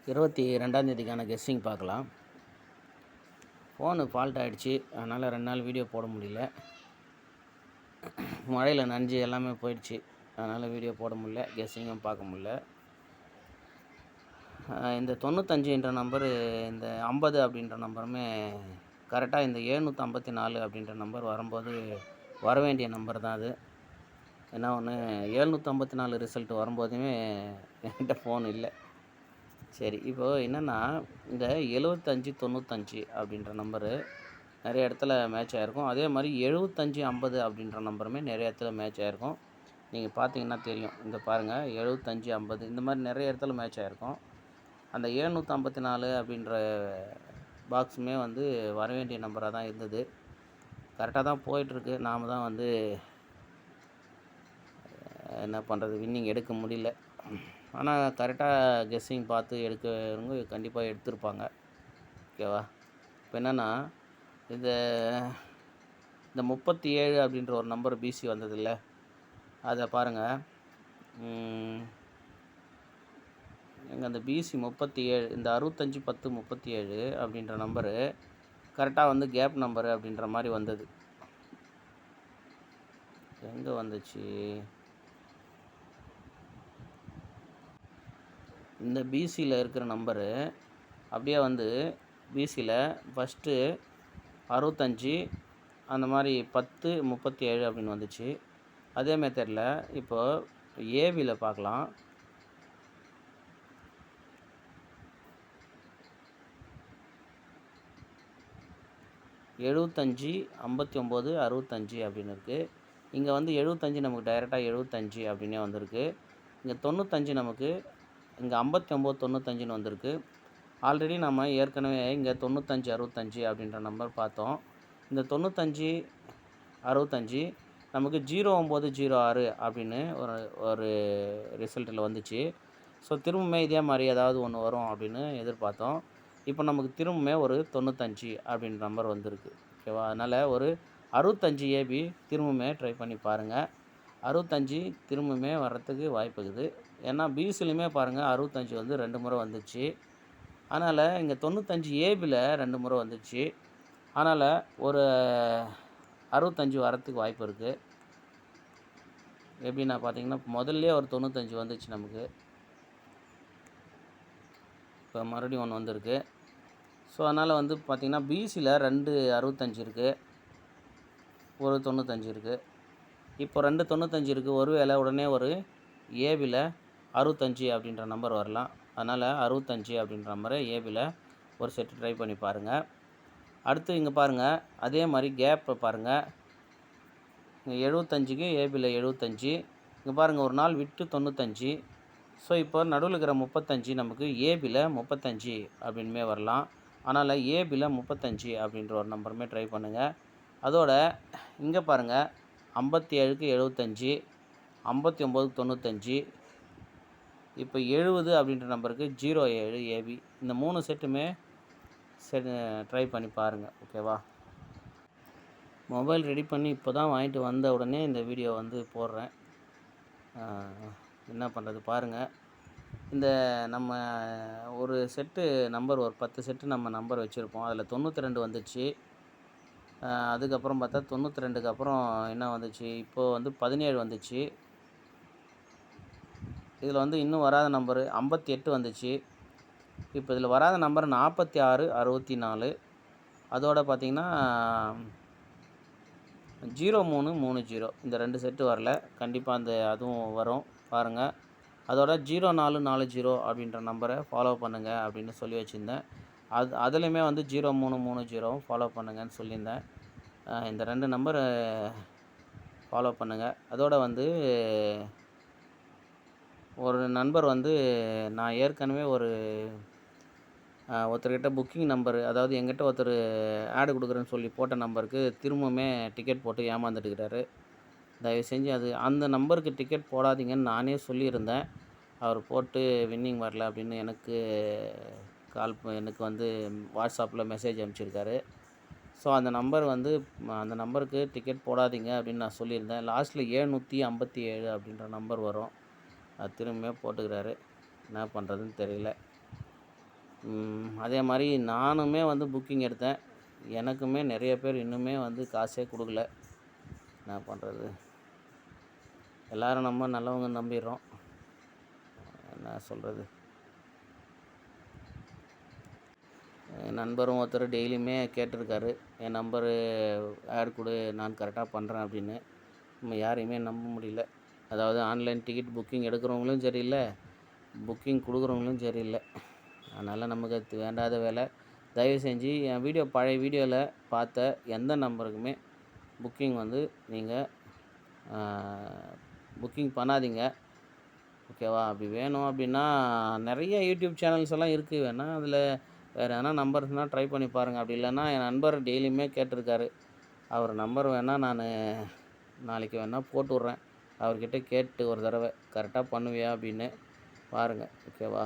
22ஆந்தேதிக்கான guessing பார்க்கலாம். Phone fault ஆகிடுச்சு, அதனால் 2 நாள் வீடியோ போட முடியல. மழையில் நனைஞ்சு எல்லாமே போயிடுச்சு, அதனால் வீடியோ போட முடியல, கெஸ்ஸிங்கும் பார்க்க முடியல. இந்த 95 நம்பரு, இந்த 50 அப்படின்ற நம்பருமே கரெக்டாக இந்த 754 அப்படின்ற நம்பர் வரும்போது வர வேண்டிய நம்பர் தான் அது. ஏன்னா ஒன்று 754 ரிசல்ட் வரும்போதுமே என்கிட்ட ஃபோன் இல்லை. சரி, இப்போது என்னென்னா இந்த 7595 அப்படின்ற நம்பரு நிறைய இடத்துல மேட்ச் ஆகிருக்கும். அதே மாதிரி 7550 அப்படின்ற நம்பருமே நிறைய இடத்துல மேட்ச் ஆகிருக்கும். நீங்கள் பார்த்தீங்கன்னா தெரியும். இந்த பாருங்கள், 7550 இந்த மாதிரி நிறைய இடத்துல மேட்ச் ஆகிருக்கும். அந்த 754 அப்படின்ற பாக்ஸுமே வந்து வர வேண்டிய நம்பராக தான் இருந்தது. கரெக்டாக தான் போயிட்டுருக்கு. நாம் தான் வந்து என்ன பண்ணுறது, வின்னிங் எடுக்க முடியல. ஆனால் கரெக்டாக கெஸ்ஸிங் பார்த்து எடுக்கிறவங்க கண்டிப்பாக எடுத்திருப்பாங்க. ஓகேவா? இப்போ என்னென்னா இந்த 37 அப்படின்ற ஒரு நம்பர் பிசி வந்ததில்ல, அதை பாருங்கள். எங்கள் அந்த பிசி 37, இந்த 65 10 37 அப்படின்ற நம்பரு கரெக்டாக வந்து கேப் நம்பரு அப்படின்ற மாதிரி வந்தது. எங்கே வந்துச்சு? இந்த பிசியில் இருக்கிற நம்பரு அப்படியே வந்து பிசியில் ஃபஸ்ட்டு 65 அந்த மாதிரி 10 37 அப்படின்னு வந்துச்சு. அதே மெத்தடில் இப்போது ஏபியில் பார்க்கலாம். எழுபத்தஞ்சி 59 65 அப்படின்னு இருக்குது. இங்கே வந்து 75 நமக்கு டைரெக்டாக 75 அப்படின்னே வந்திருக்கு. இங்கே 95 நமக்கு இங்கே 59 95ன்னு வந்திருக்கு. ஆல்ரெடி நம்ம ஏற்கனவே இங்கே 95 65 அப்படின்ற நம்பர் பார்த்தோம். இந்த 95 65 நமக்கு 0906 அப்படின்னு ஒரு ரிசல்ட்டில் வந்துச்சு. ஸோ திரும்பவுமே இதே மாதிரி ஏதாவது ஒன்று வரும் அப்படின்னு எதிர்பார்த்தோம். இப்போ நமக்கு திரும்பவுமே ஒரு 95 அப்படின்ற நம்பர் வந்திருக்கு. ஓகேவா? அதனால் ஒரு 65 ஏபி திரும்பவுமே ட்ரை பண்ணி பாருங்கள். 65 திரும்பவுமே வர்றதுக்கு வாய்ப்பு இருக்குது. ஏன்னா பிசிலையுமே பாருங்கள் 65 வந்து 2 முறை வந்துச்சு. அதனால் இங்கே 95 ஏபியில் 2 முறை வந்துச்சு. அதனால் ஒரு 65 வரத்துக்கு வாய்ப்பு இருக்குது. எப்படின்னா பார்த்தீங்கன்னா, முதல்லே ஒரு 95 வந்துச்சு நமக்கு. இப்போ மறுபடியும் ஒன்று வந்திருக்கு. ஸோ அதனால் வந்து பார்த்திங்கன்னா பிசியில் 2 65 இருக்குது, ஒரு 95 இருக்குது. இப்போ 2 95 இருக்குது. ஒரு வேளை உடனே ஒரு ஏபியில் 65 அப்படின்ற நம்பர் வரலாம். அதனால் 65 அப்படின்ற நம்பரை ஏபியில் ஒரு செட்டு ட்ரை பண்ணி பாருங்கள். அடுத்து இங்கே பாருங்கள், அதே மாதிரி கேப்பை பாருங்கள். இங்கே 75க்கு ஏபியில் 75. இங்கே பாருங்கள், ஒரு நாள் விட்டு 95. ஸோ இப்போ நடுவில் இருக்கிற 35 நமக்கு ஏபியில் 35 அப்படின்மே வரலாம். அதனால் ஏபியில் 35 அப்படின்ற ஒரு நம்பருமே ட்ரை பண்ணுங்கள். அதோட இங்கே பாருங்கள், 57க்கு 75, 59க்கு 95, இப்போ 70 அப்படின்ற நம்பருக்கு 07 ஏபி. இந்த 3 செட்டுமே ட்ரை பண்ணி பாருங்கள். ஓகேவா? மொபைல் ரெடி பண்ணி இப்போ தான் வாங்கிட்டு வந்த உடனே இந்த வீடியோ வந்து போடுறேன். என்ன பண்ணுறது பாருங்கள். இந்த நம்ம ஒரு செட்டு நம்பர், ஒரு 10 செட்டு நம்ம நம்பர் வச்சுருப்போம். அதில் 92 வந்துச்சு. அதுக்கப்புறம் பார்த்தா 92க்கு அப்புறம் என்ன வந்துச்சு, இப்போது வந்து 17 வந்துச்சு. இதில் வந்து இன்னும் வராத நம்பரு 58 வந்துச்சு. இப்போ இதில் வராத நம்பர் 46 64. அதோடு பார்த்திங்கன்னா 0330 இந்த 2 செட்டு வரல. கண்டிப்பாக அந்த அதுவும் வரும் பாருங்கள். அதோட 0440 அப்படின்ற நம்பரை ஃபாலோ பண்ணுங்கள் அப்படின்னு சொல்லி வச்சுருந்தேன். அதுலேயுமே வந்து 0330 ஃபாலோ பண்ணுங்கன்னு சொல்லியிருந்தேன். இந்த 2 நம்பரை ஃபாலோ பண்ணுங்கள். அதோட வந்து ஒரு நண்பர் வந்து நான் ஏற்கனவே ஒருத்தர்கிட்ட புக்கிங் நம்பரு, அதாவது எங்கிட்ட ஒருத்தர் ஆடு கொடுக்குறேன்னு சொல்லி போட்ட நம்பருக்கு திரும்பவுமே டிக்கெட் போட்டு ஏமாந்துட்டுருக்கிறாரு. தயவு செஞ்சு அந்த நம்பருக்கு டிக்கெட் போடாதீங்கன்னு நானே சொல்லியிருந்தேன். அவர் போட்டு வின்னிங் வரல அப்படின்னு எனக்கு வந்து வாட்ஸ்அப்பில் மெசேஜ் அனுப்பிச்சிருக்காரு. ஸோ அந்த நம்பருக்கு டிக்கெட் போடாதீங்க அப்படின்னு நான் சொல்லியிருந்தேன். லாஸ்ட்டில் 757 அப்படின்ற நம்பர் வரும். அது திரும்பியே போட்டுக்கிறாரு. என்ன பண்ணுறதுன்னு தெரியல. அதே மாதிரி நானுமே வந்து புக்கிங் எடுத்தேன். எனக்குமே நிறைய பேர் இன்னுமே வந்து காசே கொடுக்கல. என்ன பண்ணுறது? எல்லோரும் நம்ம நல்லவங்க நம்பிடுறோம். என்ன சொல்கிறது? என் நண்பரும் ஒருத்தர் டெய்லியுமே கேட்டிருக்காரு, என் நம்பரு ஆட் கொடு, நான் கரெக்டாக பண்ணுறேன் அப்படின்னு. நம்ம யாரையுமே நம்ப முடியல. அதாவது ஆன்லைன் டிக்கெட் புக்கிங் எடுக்கிறவங்களும் சரியில்லை, புக்கிங் கொடுக்குறவங்களும் சரியில்லை. அதனால் நமக்கு அது வேண்டாத வேலை. தயவு செஞ்சு என் பழைய வீடியோவில் பார்த்த எந்த நம்பருக்குமே புக்கிங் வந்து நீங்கள் புக்கிங் பண்ணாதீங்க. ஓகேவா? அப்படி வேணும் அப்படின்னா நிறைய யூடியூப் சேனல்ஸ் எல்லாம் இருக்குது. வேணால் அதில் வேறு எதனா நம்பர்ஸ்னால் ட்ரை பண்ணி பாருங்கள். அப்படி இல்லைன்னா என் நண்பர் டெய்லியுமே கேட்டிருக்காரு, அவர் நம்பர் வேணால் நான் நாளைக்கு வேணால் போட்டு விட்றேன். அவர்கிட்ட கேட்டு ஒரு தடவை கரெக்டாக பண்ணுவியா அப்படின்னு பாருங்கள். ஓகேவா?